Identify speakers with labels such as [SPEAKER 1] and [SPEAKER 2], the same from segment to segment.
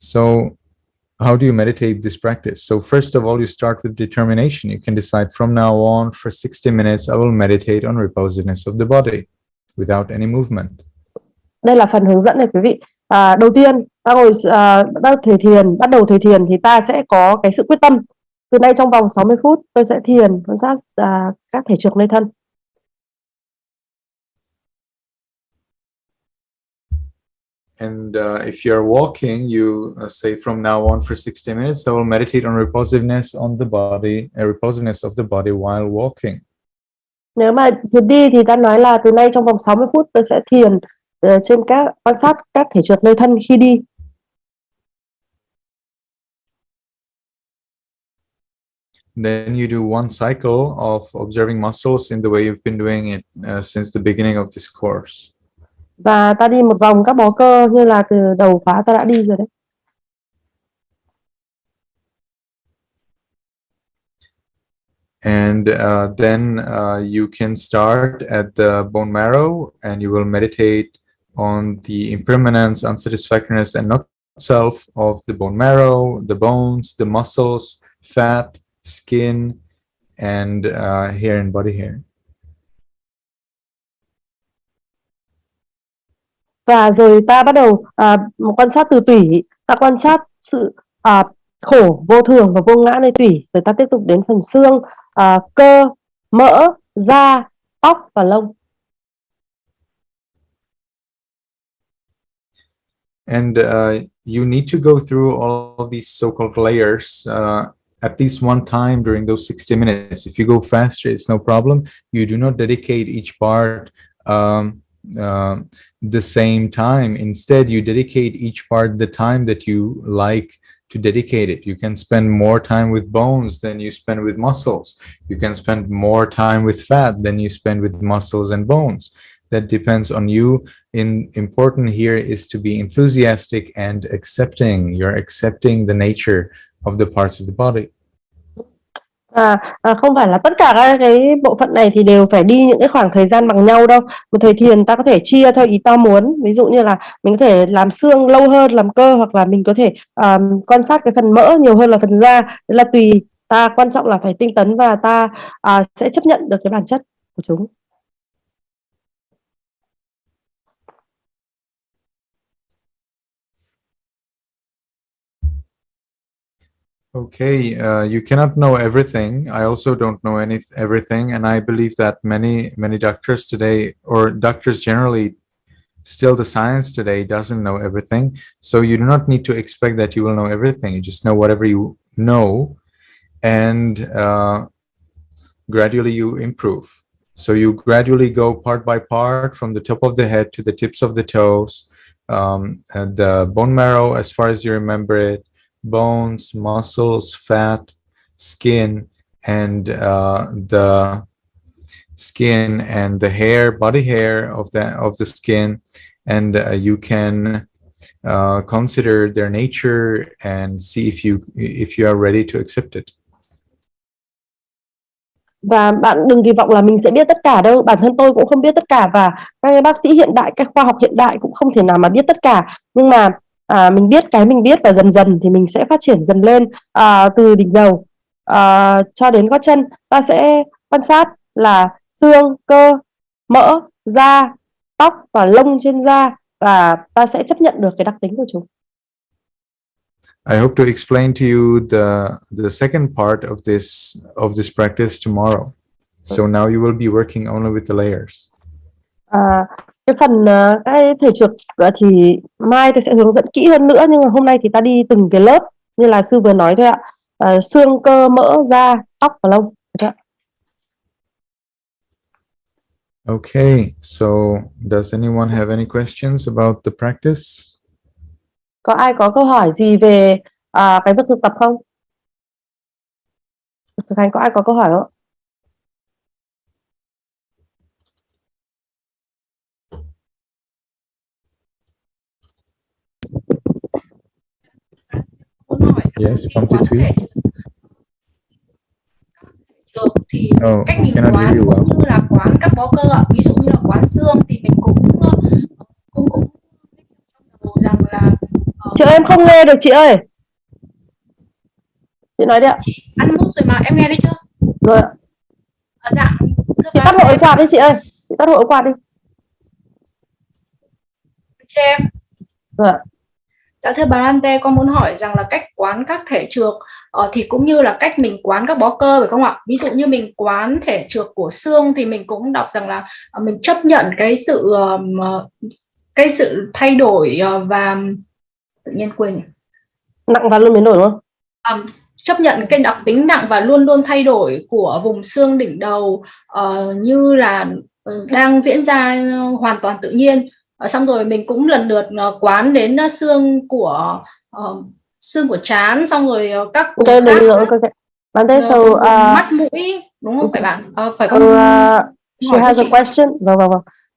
[SPEAKER 1] So how do you meditate this practice? So first of all, you start with determination. You can decide from now on for 60 minutes, I will meditate on reposiveness of the body without any movement.
[SPEAKER 2] Đây là phần hướng dẫn này quý vị. Đầu tiên, ta ngồi bắt đầu thời thiền thì ta sẽ có cái sự quyết tâm. Từ nay trong vòng 60 phút tôi sẽ thiền quan sát các thể trượt nơi thân.
[SPEAKER 1] And if you're walking, you say from now on for 60 minutes, I will meditate on reposiveness on the body, reposiveness of the body while walking.
[SPEAKER 2] Nếu mà thiền đi thì ta nói là từ nay trong vòng 60 phút tôi sẽ thiền trên quan sát các thể trượt nơi thân khi đi.
[SPEAKER 1] Then you do one cycle of observing muscles in the way you've been doing it since the beginning of this course.
[SPEAKER 2] Và ta đi một vòng các bó cơ như là từ đầu khóa ta đã đi rồi đấy.
[SPEAKER 1] And then you can start at the bone marrow and you will meditate on the impermanence, unsatisfactoriness and not self of the bone marrow, the bones, the muscles, fat, skin, and hair and body hair.
[SPEAKER 2] Và rồi ta bắt đầu quan sát từ tủy, ta quan sát sự khổ, vô thường và vô ngã nơi tủy. Rồi ta tiếp tục đến phần xương, cơ, mỡ, da, tóc và lông.
[SPEAKER 1] And you need to go through all of these so-called layers at least one time during those 60 minutes. If you go faster, it's no problem. You do not dedicate each part the same time. Instead, you dedicate each part the time that you like to dedicate it. You can spend more time with bones than you spend with muscles. You can spend more time with fat than you spend with muscles and bones. That depends on you. Important here is to be enthusiastic and accepting. You're accepting the nature of the parts of the body.
[SPEAKER 2] Không phải là tất cả các cái bộ phận này thì đều phải đi những cái khoảng thời gian bằng nhau đâu. Một thời thiền ta có thể chia theo ý ta muốn. Ví dụ như là mình có thể làm xương lâu hơn làm cơ, hoặc là mình có thể quan sát cái phần mỡ nhiều hơn là phần da. Đấy là tùy ta, quan trọng là phải tinh tấn và ta sẽ chấp nhận được cái bản chất của chúng.
[SPEAKER 1] Okay, you cannot know everything. I also don't know everything, and I believe that many doctors today, or doctors generally, still the science today doesn't know everything. So you do not need to expect that you will know everything. You just know whatever you know, and gradually you improve. So you gradually go part by part from the top of the head to the tips of the toes, and the bone marrow as far as you remember it, bones, muscles, fat, skin, and the skin and the hair, body hair of the skin, and you can consider their nature and see if you are ready to accept it.
[SPEAKER 2] Và bạn đừng kỳ vọng là mình sẽ biết tất cả đâu. Bản thân tôi cũng không biết tất cả, và các bác sĩ hiện đại, các khoa học hiện đại cũng không thể nào mà biết tất cả. Nhưng mà mình biết cái mình biết, và dần dần thì mình sẽ phát triển dần lên. Từ đỉnh đầu cho đến gót chân, ta sẽ quan sát là xương, cơ, mỡ, da, tóc và lông trên da, và ta sẽ chấp nhận được cái đặc tính của chúng.
[SPEAKER 1] I hope to explain to you the second part of this practice tomorrow. So now you will be working only with the layers.
[SPEAKER 2] Cái phần cái thể trượt thì mai tôi sẽ hướng dẫn kỹ hơn nữa, nhưng mà hôm nay thì ta đi từng cái lớp như là sư vừa nói thôi ạ. Xương, cơ, mỡ, da, tóc và lông.
[SPEAKER 1] Okay, so does anyone have any questions about the practice?
[SPEAKER 2] Có ai có câu hỏi gì về cái việc thực tập không? Thực hành có ai có câu hỏi không?
[SPEAKER 1] Yes, come to tweet.
[SPEAKER 3] Thì cách mình quán cũng như là quán các bó cơ ạ. Ví dụ như là quán xương thì mình cũng rằng là
[SPEAKER 2] ơi, em không nghe được chị ơi. Chị nói đi ạ.
[SPEAKER 3] Ăn mút rồi mà em nghe đi chưa?
[SPEAKER 2] Rồi ạ.
[SPEAKER 3] Dạ.
[SPEAKER 2] Chị tắt hộ quạt đi chị ơi. Chị tắt hộ quạt đi.
[SPEAKER 3] Cho em.
[SPEAKER 2] Rồi ạ.
[SPEAKER 3] Dạ thưa bà Ante, con muốn hỏi rằng là cách quán các thể trượt thì cũng như là cách mình quán các bó cơ phải không ạ? Ví dụ như mình quán thể trượt của xương thì mình cũng đọc rằng là mình chấp nhận cái sự thay đổi và tự nhiên quên.
[SPEAKER 2] Nặng và luôn biến đổi đúng không?
[SPEAKER 3] Chấp nhận cái đặc tính nặng và luôn luôn thay đổi của vùng xương đỉnh đầu như là đang diễn ra hoàn toàn tự nhiên. Xong rồi mình cũng lần lượt quán đến xương của trán, xong rồi các vùng khác, mắt mũi, đúng không phải bạn? Phải không?
[SPEAKER 2] She has a question.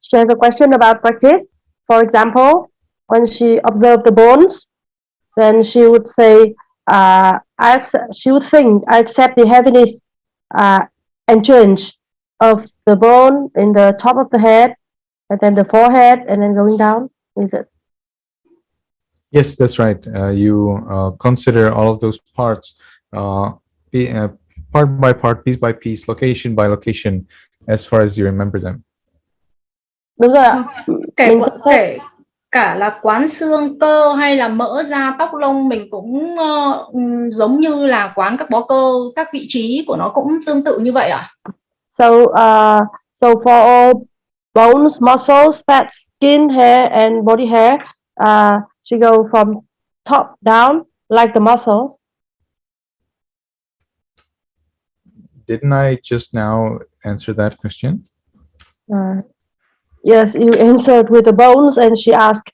[SPEAKER 2] She has a question about practice. For example, when she observed the bones, then she would say, she would think, I accept the heaviness and change of the bone in the top of the head, and then the forehead, and then going down. Is it?
[SPEAKER 1] Yes, that's right. You consider all of those parts, part by part, piece by piece, location by location, as far as you remember them.
[SPEAKER 2] Đúng rồi ạ.
[SPEAKER 3] Kể cả là quán xương cơ hay là mỡ da tóc lông, mình cũng giống như là quán các bó cơ, các vị trí của nó cũng tương tự như vậy à?
[SPEAKER 2] So for all bones, muscles, fat, skin, hair, and body hair, she go from top down like the muscle.
[SPEAKER 1] Didn't I just now answer that question?
[SPEAKER 2] Yes, you answered with the bones, and she asked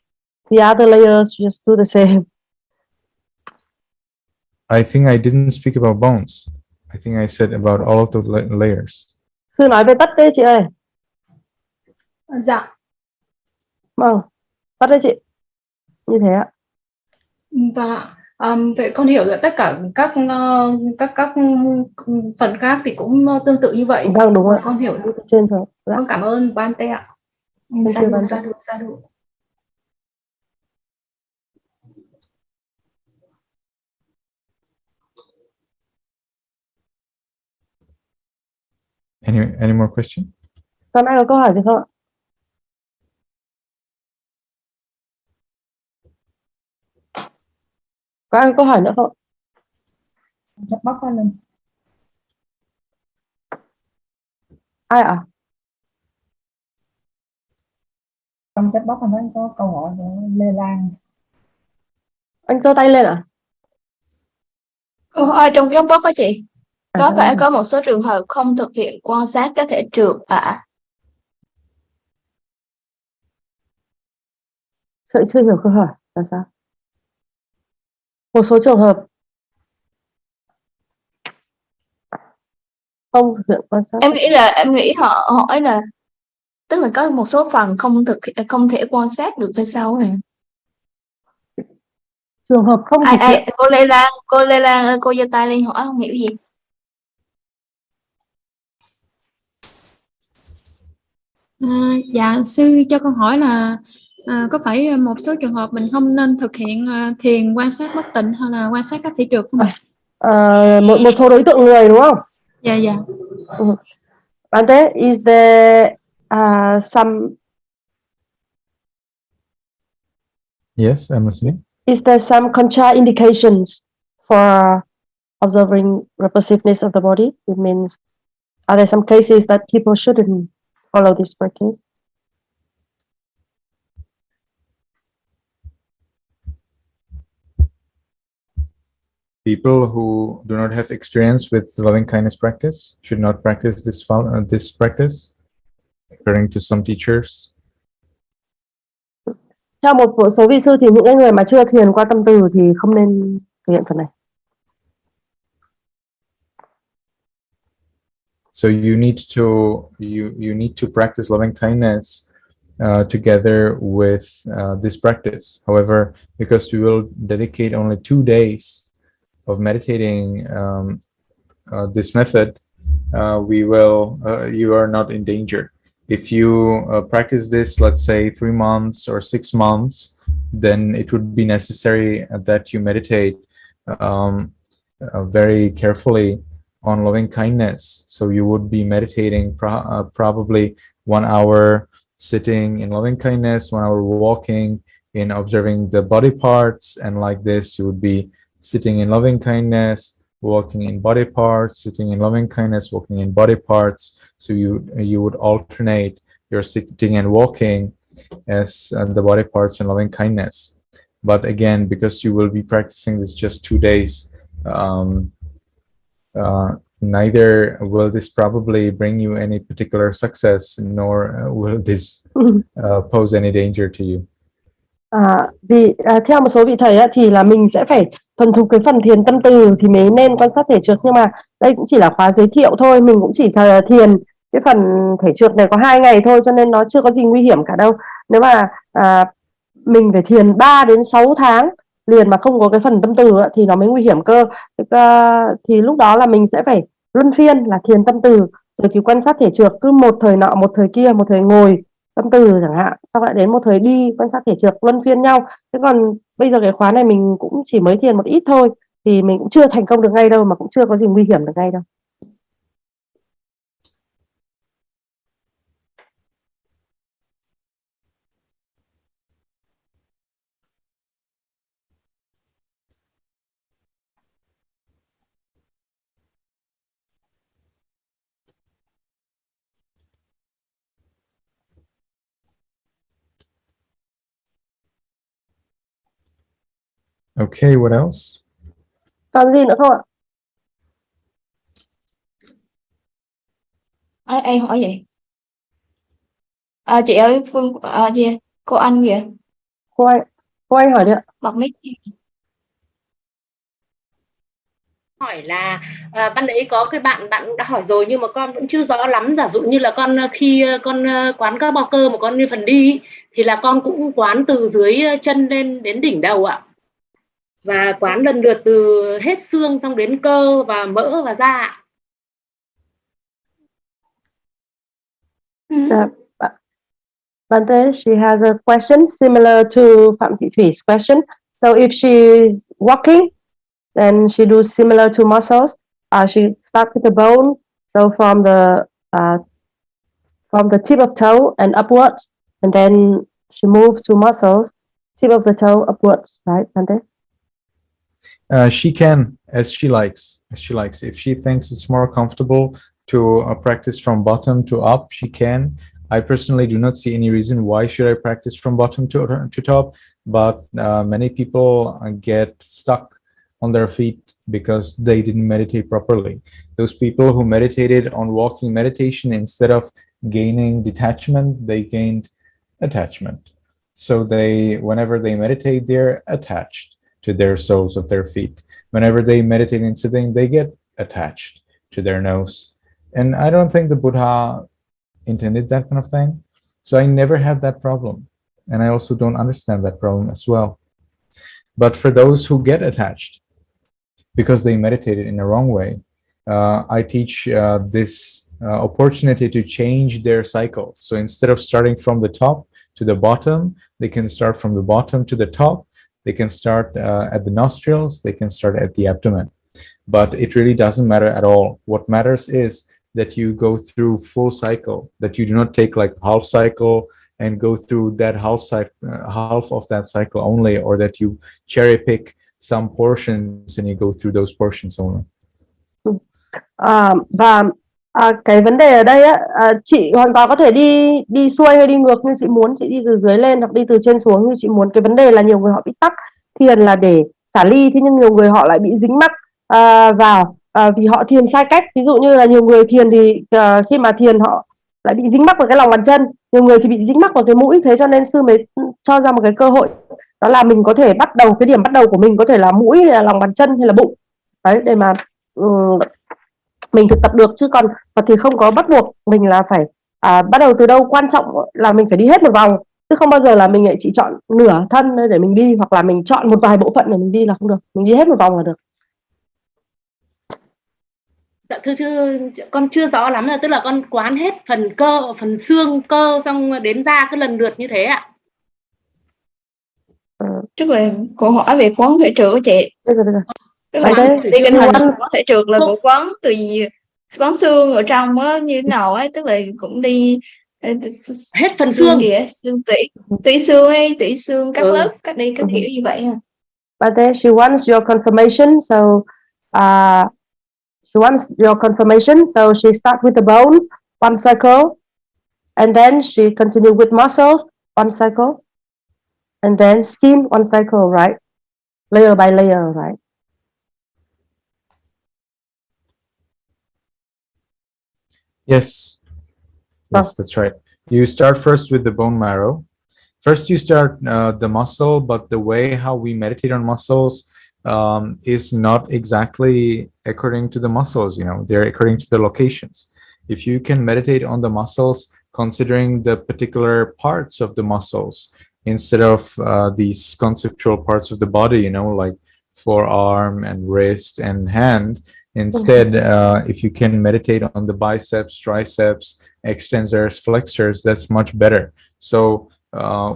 [SPEAKER 2] the other layers just do the same.
[SPEAKER 1] I think I didn't speak about bones. I think I said about all of the layers.
[SPEAKER 2] Sư nói về tất đấy chị ơi.
[SPEAKER 3] Dạ.
[SPEAKER 2] Vâng, tất đấy chị. Như thế ạ.
[SPEAKER 3] Và vậy con hiểu rồi, tất cả các phần khác thì cũng tương tự như vậy.
[SPEAKER 2] Vâng, đúng rồi.
[SPEAKER 3] Con hiểu.
[SPEAKER 2] Trên rồi. Dạ.
[SPEAKER 3] Con cảm ơn Bante ạ. Sādhu.
[SPEAKER 1] Any more question?
[SPEAKER 2] Con ai có câu hỏi gì không ạ? Có ai có câu hỏi nữa không?
[SPEAKER 3] Chat box qua lần.
[SPEAKER 2] Ai ạ?
[SPEAKER 3] Trong chat box anh có câu hỏi của Lê Lan.
[SPEAKER 2] Anh giơ tay lên ạ?
[SPEAKER 4] Trong cái box đó chị, có phải có một số trường hợp không thực hiện quan sát các thể trượt ạ?
[SPEAKER 2] Chưa hiểu câu hỏi là sao? Một số trường hợp không thực hiện quan sát.
[SPEAKER 4] Em nghĩ họ hỏi là tức là có một số phần không thể quan sát được hay sao hả?
[SPEAKER 2] Trường hợp không thực hiện.
[SPEAKER 4] Cô Lê Lan ơi, cô giơ tay lên hỏi không hiểu gì.
[SPEAKER 5] Dạ sư cho con hỏi là có phải một số trường hợp mình không nên thực hiện thiền quan sát bất tịnh hay là quan sát các thể trượt không ạ?
[SPEAKER 2] Một số đối tượng người đúng không?
[SPEAKER 5] Dạ.
[SPEAKER 2] Bante, is there some?
[SPEAKER 1] Yes, I'm listening.
[SPEAKER 2] Is there some contraindications for observing repulsiveness of the body? It means, are there some cases that people shouldn't follow this practice?
[SPEAKER 1] People who do not have experience with loving kindness practice should not practice this practice, according to some teachers.
[SPEAKER 2] Theo một số vị sư thì những người mà chưa thiền qua tâm từ thì không nên thực hiện phần này.
[SPEAKER 1] So you need to practice loving kindness together with this practice. However, because we will dedicate only 2 days of meditating this method, you are not in danger. If you practice this, let's say 3 months or 6 months, then it would be necessary that you meditate very carefully on loving kindness. So you would be meditating probably 1 hour sitting in loving kindness, 1 hour walking in observing the body parts, and like this you would be sitting in loving kindness, walking in body parts, sitting in loving kindness, walking in body parts. So you would alternate your sitting and walking as the body parts in loving kindness. But again, because you will be practicing this just 2 days, neither will this probably bring you any particular success, nor will this pose any danger to you.
[SPEAKER 2] Theo một số vị thầy thì là mình sẽ phải thuần thục cái phần thiền tâm từ thì mới nên quan sát thể trượt, nhưng mà đây cũng chỉ là khóa giới thiệu thôi, mình cũng chỉ thiền cái phần thể trượt này có 2 ngày thôi, cho nên nó chưa có gì nguy hiểm cả đâu. Nếu mà mình phải thiền 3 đến 6 tháng liền mà không có cái phần tâm từ thì nó mới nguy hiểm cơ. Thì lúc đó là mình sẽ phải luân phiên là thiền tâm từ rồi thì quan sát thể trượt, cứ một thời nọ một thời kia, một thời ngồi tâm từ chẳng hạn, sau lại đến một thời đi quan sát thể trượt, luân phiên nhau. Thế còn bây giờ cái khóa này mình cũng chỉ mới thiền một ít thôi, thì mình cũng chưa thành công được ngay đâu, mà cũng chưa có gì nguy hiểm được ngay đâu.
[SPEAKER 1] Okay, what else?
[SPEAKER 2] Còn gì nữa không ạ?
[SPEAKER 4] Ai hỏi vậy? Chị ơi, Phương, gì? Cô Anh kìa.
[SPEAKER 2] Cô anh hỏi đi ạ.
[SPEAKER 4] Bật mic.
[SPEAKER 6] Hỏi là ban nãy có cái bạn đã hỏi rồi, nhưng mà con vẫn chưa rõ lắm. Giả dụ như là con khi con quán các bao cơ mà con như phần đi thì là con cũng quán từ dưới chân lên đến đỉnh đầu ạ, và quán lần lượt từ hết xương xong đến cơ và mỡ và da ạ.
[SPEAKER 2] Bante, she has a question similar to Phạm Thị Thủy question. So if she's walking, then she do similar to muscles. She start with the bone, so from the tip of toe and upwards, and then she moves to muscles, tip of the toe upwards, right, Bante?
[SPEAKER 1] She can, as she likes. If she thinks it's more comfortable to practice from bottom to up, she can. I personally do not see any reason why should I practice from bottom to top, but many people get stuck on their feet because they didn't meditate properly. Those people who meditated on walking meditation, instead of gaining detachment, they gained attachment. So whenever they meditate, they're attached to their soles of their feet. Whenever they meditate in sitting, they get attached to their nose. And I don't think the Buddha intended that kind of thing. So I never had that problem. And I also don't understand that problem as well. But for those who get attached because they meditated in the wrong way, I teach this opportunity to change their cycle. So instead of starting from the top to the bottom, they can start from the bottom to the top. They can start at the nostrils, they can start at the abdomen. But it really doesn't matter at all. What matters is that you go through full cycle, that you do not take like half cycle and go through that half of that cycle only, or that you cherry pick some portions and you go through those portions only.
[SPEAKER 2] Cái vấn đề ở đây á, chị hoàn toàn có thể đi xuôi hay đi ngược như chị muốn, chị đi từ dưới lên hoặc đi từ trên xuống như chị muốn. Cái vấn đề là nhiều người họ bị tắc. Thiền là để xả ly, thế nhưng nhiều người họ lại bị dính mắc vào vì họ thiền sai cách. Ví dụ như là nhiều người thiền thì khi mà thiền họ lại bị dính mắc vào cái lòng bàn chân, nhiều người thì bị dính mắc vào cái mũi. Thế cho nên sư mới cho ra một cái cơ hội, đó là mình có thể bắt đầu, cái điểm bắt đầu của mình có thể là mũi hay là lòng bàn chân hay là bụng đấy, để mà mình thực tập được. Chứ còn Phật thì không có bắt buộc mình là phải bắt đầu từ đâu. Quan trọng là mình phải đi hết một vòng, chứ không bao giờ là mình lại chỉ chọn nửa thân để mình đi, hoặc là mình chọn một vài bộ phận để mình đi là không được. Mình đi hết một vòng là được.
[SPEAKER 6] Dạ thưa con chưa rõ lắm, là tức là con quán hết phần cơ, phần xương cơ xong đến da cứ lần lượt như thế ạ.
[SPEAKER 4] Tức là cô hỏi về quán thể trượt của chị.
[SPEAKER 2] Được rồi.
[SPEAKER 4] Tức là đi kinh hành quán thể trượt là của quán từ quán xương ở trong á như thế nào ấy, tức là cũng đi
[SPEAKER 6] hết phần xương
[SPEAKER 4] kìa, xương tủy xương hay tủy xương các lớp các đi các kiểu như vậy ha.
[SPEAKER 2] But then she wants your confirmation, so she wants your confirmation, so she starts with the bones, one cycle, and then she continues with muscles, one cycle, and then skin, one cycle, right? Layer by layer, right?
[SPEAKER 1] Yes. Yes, that's right. You start first with the bone marrow. First, you start the muscle, but the way how we meditate on muscles is not exactly according to the muscles, you know, they're according to the locations. If you can meditate on the muscles, considering the particular parts of the muscles, instead of these conceptual parts of the body, you know, like forearm and wrist and hand, instead, if you can meditate on the biceps, triceps, extensors, flexors, that's much better. So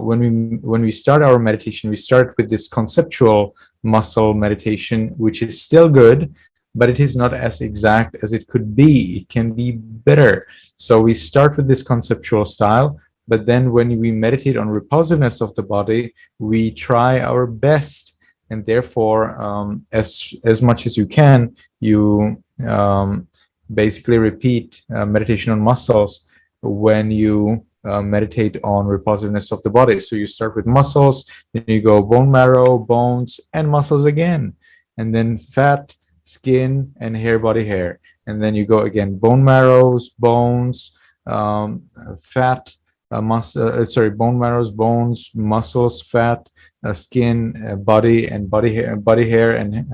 [SPEAKER 1] when we start our meditation, we start with this conceptual muscle meditation, which is still good, but it is not as exact as it could be. It can be better. So we start with this conceptual style, but then when we meditate on repulsiveness of the body, we try our best, and therefore as much as you can, you basically repeat meditation on muscles when you meditate on repulsiveness of the body. So you start with muscles, then you go bone marrow, bones, and muscles again, and then fat, skin, and hair, body, hair, and then you go again bone marrows, bones, fat, bone marrows, bones, muscles, fat, skin, body, and body hair, and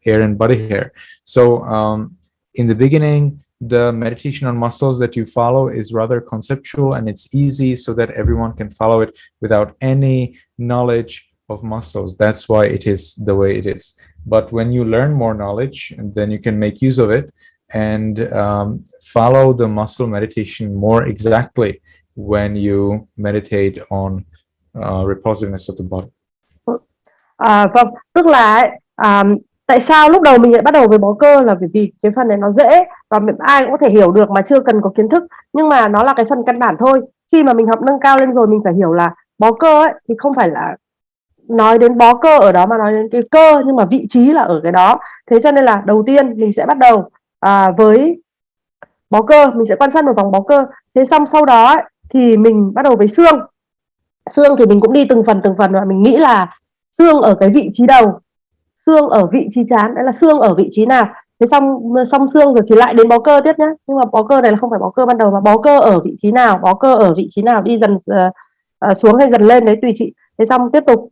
[SPEAKER 1] hair and body hair. So in the beginning, the meditation on muscles that you follow is rather conceptual, and it's easy so that everyone can follow it without any knowledge of muscles. That's why it is the way it is. But when you learn more knowledge, then you can make use of it and follow the muscle meditation more exactly when you meditate on repulsiveness of the body.
[SPEAKER 2] Vâng, tức là tại sao lúc đầu mình lại bắt đầu với bó cơ là bởi vì cái phần này nó dễ và ai cũng có thể hiểu được mà chưa cần có kiến thức, nhưng mà nó là cái phần căn bản thôi. Khi mà mình học nâng cao lên rồi, mình phải hiểu là bó cơ ấy thì không phải là nói đến bó cơ ở đó mà nói đến cái cơ, nhưng mà vị trí là ở cái đó. Thế cho nên là đầu tiên mình sẽ bắt đầu với bó cơ, mình sẽ quan sát một vòng bó cơ. Thế xong sau đó ấy, thì mình bắt đầu với xương. Xương thì mình cũng đi từng phần và mình nghĩ là xương ở cái vị trí đầu, xương ở vị trí trán, đấy là xương ở vị trí nào. Thế xong xương rồi thì lại đến bó cơ tiếp nhé. Nhưng mà bó cơ này là không phải bó cơ ban đầu, mà bó cơ ở vị trí nào, bó cơ ở vị trí nào, đi dần xuống hay dần lên đấy tùy chị. Thế xong tiếp tục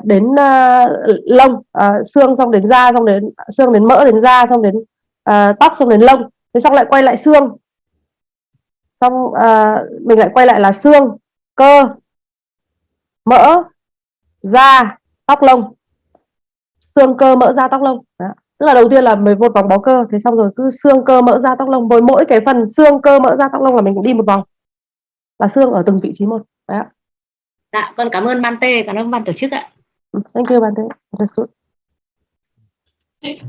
[SPEAKER 2] đến lông, xương, xong đến da, xong đến xương, đến mỡ, đến da, xong đến tóc, xong đến lông. Thế xong lại quay lại xương, xong mình lại quay lại là xương, cơ, mỡ, da, tóc, lông. Xương, cơ, mỡ, da, tóc, lông. Đó. Tức là đầu tiên là một vòng bó cơ, thế xong rồi cứ xương, cơ, mỡ, da, tóc, lông. Với mỗi cái phần xương, cơ, mỡ, da, tóc, lông là mình cũng đi một vòng, là xương ở từng vị trí một. Đấy.
[SPEAKER 6] Dạ, con cảm ơn ban tê, cảm ơn ban tổ chức ạ.
[SPEAKER 2] Thank you ban tê. That's good.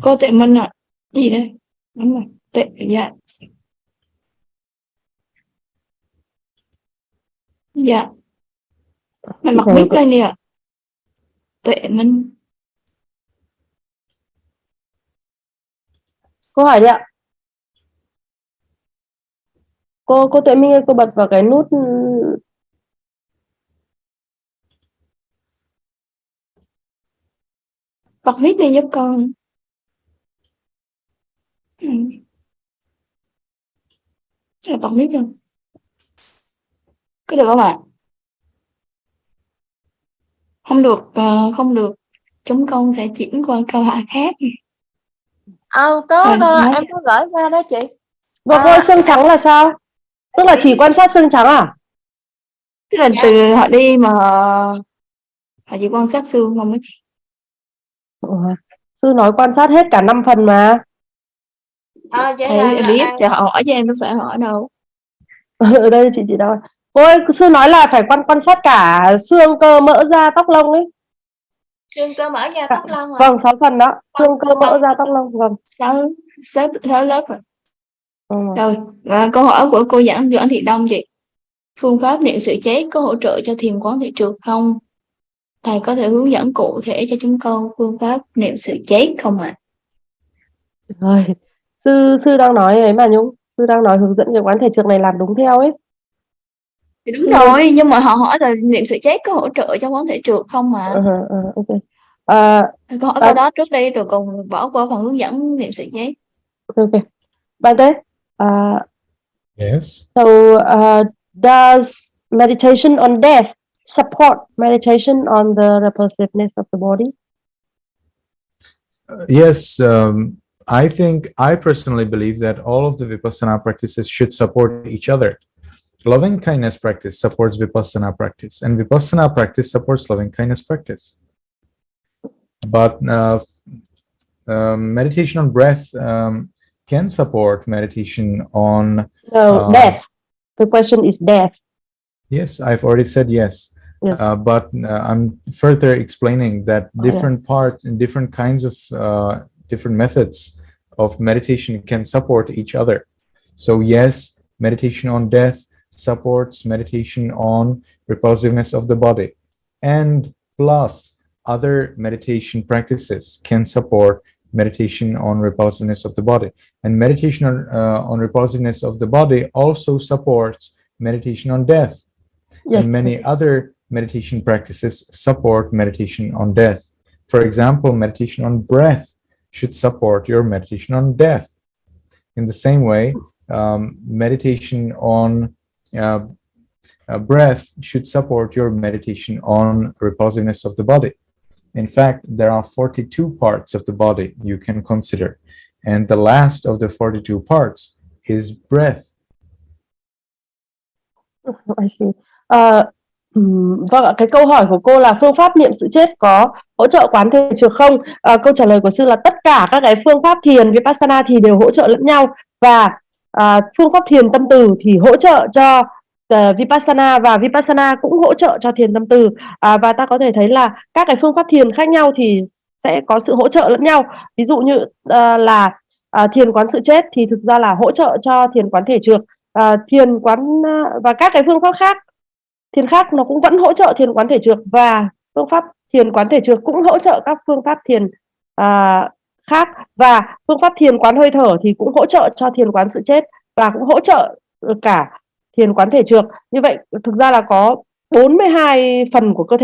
[SPEAKER 4] Cô Tệ Minh ạ. Gì đây? Đúng rồi. Tệ, dạ. Dạ. Mình bật mic lên đi ạ. Tệ Minh.
[SPEAKER 2] Cô hỏi đi ạ. Cô Tuệ Minh ơi, cô bật vào cái nút
[SPEAKER 4] bật mic lên giúp con. Bật mic lên. Có được không ạ? Không được. Chúng con sẽ chuyển qua câu hỏi khác.
[SPEAKER 7] Em có gửi ra đó chị.
[SPEAKER 2] Và vôi xương trắng là sao? Tức là chỉ quan sát xương trắng à?
[SPEAKER 4] Tức là từ họ đi mà họ chỉ quan sát xương không ấy.
[SPEAKER 2] Sư nói quan sát hết cả 5 phần mà.
[SPEAKER 4] Em biết, chị hỏi cho em đâu phải hỏi đâu.
[SPEAKER 2] Ở đây chị đâu. Ôi, sư nói là phải quan sát cả xương, cơ, mỡ, da, tóc, lông ấy.
[SPEAKER 7] Xương cơ mở ra tóc lông à?
[SPEAKER 2] Vâng, 6 phần đó. Xương cơ mỡ da tóc lông. Vâng.
[SPEAKER 4] 6 lớp rồi.
[SPEAKER 2] Ừ.
[SPEAKER 4] Rồi, câu hỏi của cô Doãn Thị Đông chị. Phương pháp niệm sự chết có hỗ trợ cho thiền quán thị trượt không? Thầy có thể hướng dẫn cụ thể cho chúng con phương pháp niệm sự chết không ạ?
[SPEAKER 2] Rồi, sư đang nói ấy mà Nhung, sư đang nói hướng dẫn cái quán thể trượt này làm đúng theo ấy.
[SPEAKER 4] Thì đúng rồi, nhưng mà họ hỏi là niệm sự chết có hỗ trợ cho quán thể trượt không mà?
[SPEAKER 2] Ok.
[SPEAKER 4] Câu hỏi câu đó trước đây rồi còn bỏ qua phần hướng dẫn niệm sự chết.
[SPEAKER 2] Okay. Bante,
[SPEAKER 1] Yes.
[SPEAKER 2] so does meditation on death support meditation on the repulsiveness of the body?
[SPEAKER 1] Yes, I personally believe that all of the vipassana practices should support each other. Loving kindness practice supports vipassana practice, and vipassana practice supports loving kindness practice. But meditation on breath can support meditation on
[SPEAKER 2] death. The question is death.
[SPEAKER 1] Yes, I've already said yes.
[SPEAKER 2] Yes.
[SPEAKER 1] But I'm further explaining that different parts and different kinds of different methods of meditation can support each other. So yes, meditation on death supports meditation on repulsiveness of the body, and plus other meditation practices can support meditation on repulsiveness of the body, and meditation on repulsiveness of the body also supports meditation on death.
[SPEAKER 2] Yes.
[SPEAKER 1] And many other meditation practices support meditation on death. For example, meditation on breath should support your meditation on death. In the same way, meditation on breath should support your meditation on repulsiveness of the body. In fact, there are 42 parts of the body you can consider, and the last of the 42 parts is breath.
[SPEAKER 2] I see. Vâng ạ, cái câu hỏi của cô là phương pháp niệm sự chết có hỗ trợ quán thể trượt không? Câu trả lời của sư là tất cả các cái phương pháp thiền vipassana thì đều hỗ trợ lẫn nhau, và phương pháp thiền tâm từ thì hỗ trợ cho vipassana, và vipassana cũng hỗ trợ cho thiền tâm từ, và ta có thể thấy là các cái phương pháp thiền khác nhau thì sẽ có sự hỗ trợ lẫn nhau. Ví dụ như là thiền quán sự chết thì thực ra là hỗ trợ cho thiền quán thể trượt, thiền quán và các cái phương pháp khác, thiền khác nó cũng vẫn hỗ trợ thiền quán thể trượt, và phương pháp thiền quán thể trượt cũng hỗ trợ các phương pháp thiền khác, và phương pháp thiền quán hơi thở thì cũng hỗ trợ cho thiền quán sự chết, và cũng hỗ trợ cả thiền quán thể trượt. Như vậy thực ra là có 42 phần của cơ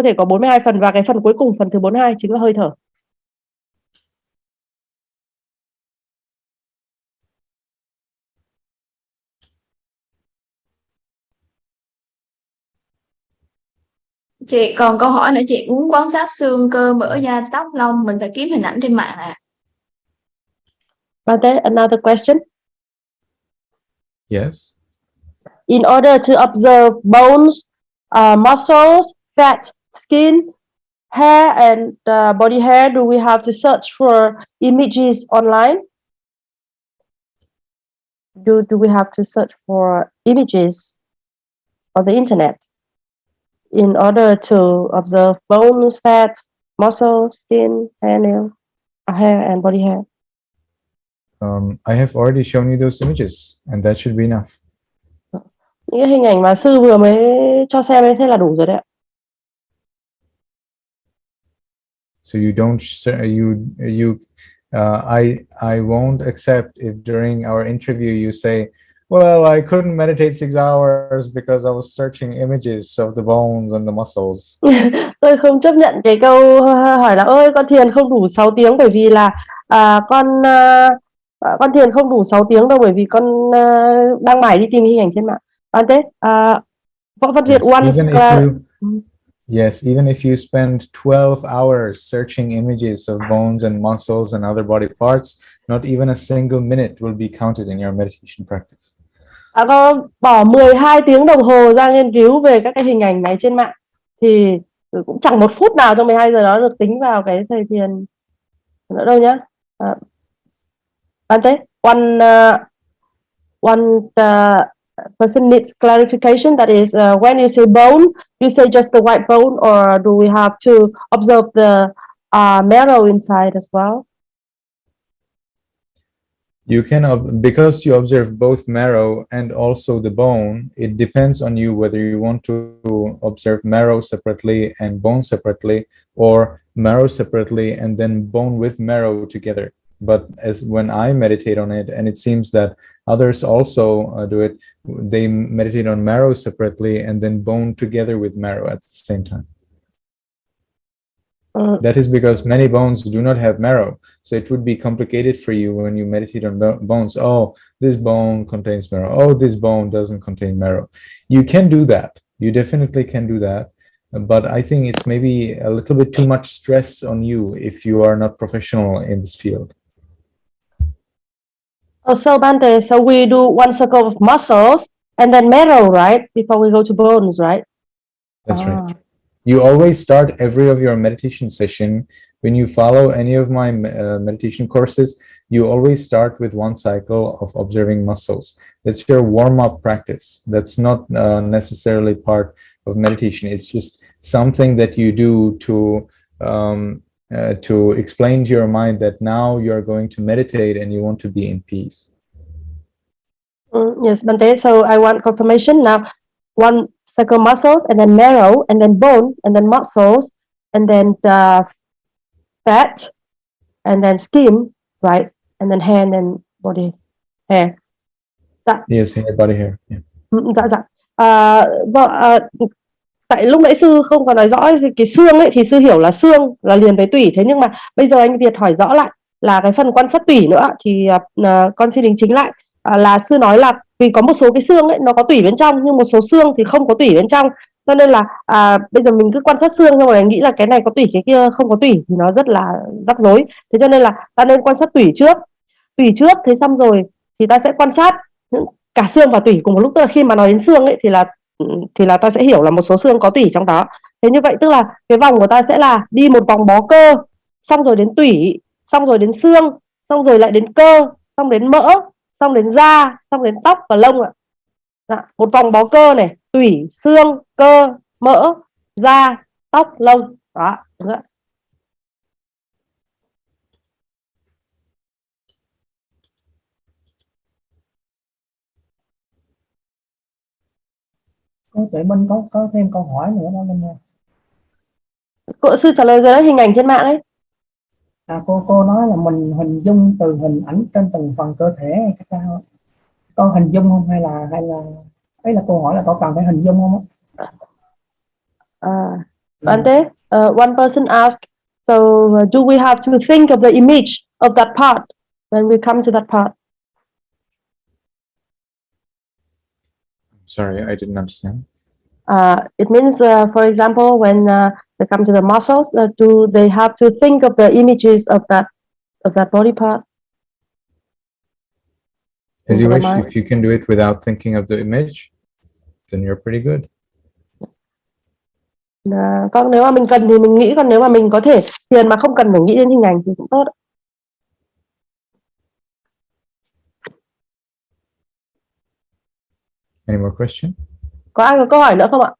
[SPEAKER 2] thể có 42 phần, và cái phần cuối cùng, phần thứ 42 chính là hơi thở.
[SPEAKER 4] Chị còn câu hỏi nữa chị, muốn quan sát xương cơ mỡ da tóc lông mình phải kiếm hình ảnh trên mạng à?
[SPEAKER 2] But then another question.
[SPEAKER 1] Yes.
[SPEAKER 2] In order to observe bones, muscles, fat, skin, hair, and body hair, do we have to search for images online? Do we have to search for images on the internet in order to observe bones, fat, muscle, skin, hair, and body hair?
[SPEAKER 1] I have already shown you those images, and that should be enough.
[SPEAKER 2] Những hình ảnh mà sư vừa mới cho xem ấy, thế là đủ rồi đấy ạ.
[SPEAKER 1] So you don't I won't accept if during our interview you say, well, I couldn't meditate 6 hours because I was searching images of the bones and the muscles.
[SPEAKER 2] Tôi không chấp nhận cái câu hỏi là ơi con thiền không đủ 6 tiếng bởi vì là con thiền không đủ 6 tiếng đâu bởi vì con đang mải đi tìm hình ảnh trên mạng. Thế Võ Văn Việt
[SPEAKER 1] Yes, even if you spend 12 hours searching images of bones and muscles and other body parts, not even a single minute will be counted in your meditation practice.
[SPEAKER 2] Con bỏ 12 tiếng đồng hồ ra nghiên cứu về các cái hình ảnh này trên mạng thì cũng chẳng một phút nào trong 12 giờ đó được tính vào cái thời thiền nữa đâu nhá. Thế person needs clarification. That is, when you say bone, you say just the white bone, or do we have to observe the marrow inside as well?
[SPEAKER 1] You can, because you observe both marrow and also the bone, it depends on you whether you want to observe marrow separately and bone separately, or marrow separately and then bone with marrow together. But as when I meditate on it, and it seems that others also do it, they meditate on marrow separately and then bone together with marrow at the same time. That is because many bones do not have marrow, so it would be complicated for you when you meditate on bones. Oh, this bone contains marrow. Oh, this bone doesn't contain marrow. You can do that. You definitely can do that. But I think it's maybe a little bit too much stress on you if you are not professional in this field.
[SPEAKER 2] Oh, so Bante, so we do one circle of muscles and then marrow, right? Before we go to bones, right?
[SPEAKER 1] That's right. You always start every of your meditation session. When you follow any of my meditation courses, you always start with one cycle of observing muscles. That's your warm-up practice. That's not necessarily part of meditation. It's just something that you do to explain to your mind that now you're going to meditate and you want to be in peace.
[SPEAKER 2] Yes, Bante. So I want confirmation now. One circle muscles, and then marrow, and then bone, and then muscles, and then fat, and then skin, right? And then hair, and then body hair. Dạ.
[SPEAKER 1] Yes, hair, body hair. Yeah.
[SPEAKER 2] Dạ dạ. Tại lúc nãy sư không có nói rõ cái xương ấy, thì sư hiểu là xương là liền với tủy. Thế nhưng mà bây giờ anh Việt hỏi rõ lại là cái phần quan sát tủy nữa, thì con xin đính chính lại là sư nói là vì có một số cái xương ấy nó có tủy bên trong, nhưng một số xương thì không có tủy bên trong, cho nên là bây giờ mình cứ quan sát xương xong rồi nghĩ là cái này có tủy cái kia không có tủy thì nó rất là rắc rối. Thế cho nên là ta nên quan sát tủy trước, thế xong rồi thì ta sẽ quan sát cả xương và tủy cùng một lúc. Tức là khi mà nói đến xương ấy thì là ta sẽ hiểu là một số xương có tủy trong đó. Thế như vậy tức là cái vòng của ta sẽ là đi một vòng bó cơ, xong rồi đến tủy, xong rồi đến xương, xong rồi lại đến cơ, xong đến mỡ, xong đến da, xong đến tóc và lông ạ. Dạ, một vòng bó cơ này, tủy, xương, cơ, mỡ, da, tóc, lông. Đó, đúng ạ.
[SPEAKER 8] Cô Tuệ Minh có thêm câu hỏi nữa đó Minh ơi.
[SPEAKER 2] Cô sư trả lời rồi đấy, hình ảnh trên mạng ấy.
[SPEAKER 8] Cô nói là mình hình dung từ hình ảnh trên từng phần cơ thể hay cái sao? Có hình dung không hay là ấy là cô hỏi là có cần phải hình dung không á?
[SPEAKER 2] Bante, one person asked, so do we have to think of the image of that part when we come to that part?
[SPEAKER 1] Sorry, I didn't understand.
[SPEAKER 2] It means, for example, when they come to the muscles, do they have to think of the images of that body part?
[SPEAKER 1] As you wish. If you can do it without thinking of the image, then you're pretty good.
[SPEAKER 2] Còn nếu mà mình cần thì mình nghĩ, còn nếu mà mình có thể thiền mà không cần phải nghĩ đến hình ảnh thì cũng tốt.
[SPEAKER 1] Any more question?
[SPEAKER 2] Có ai có câu hỏi nữa không ạ?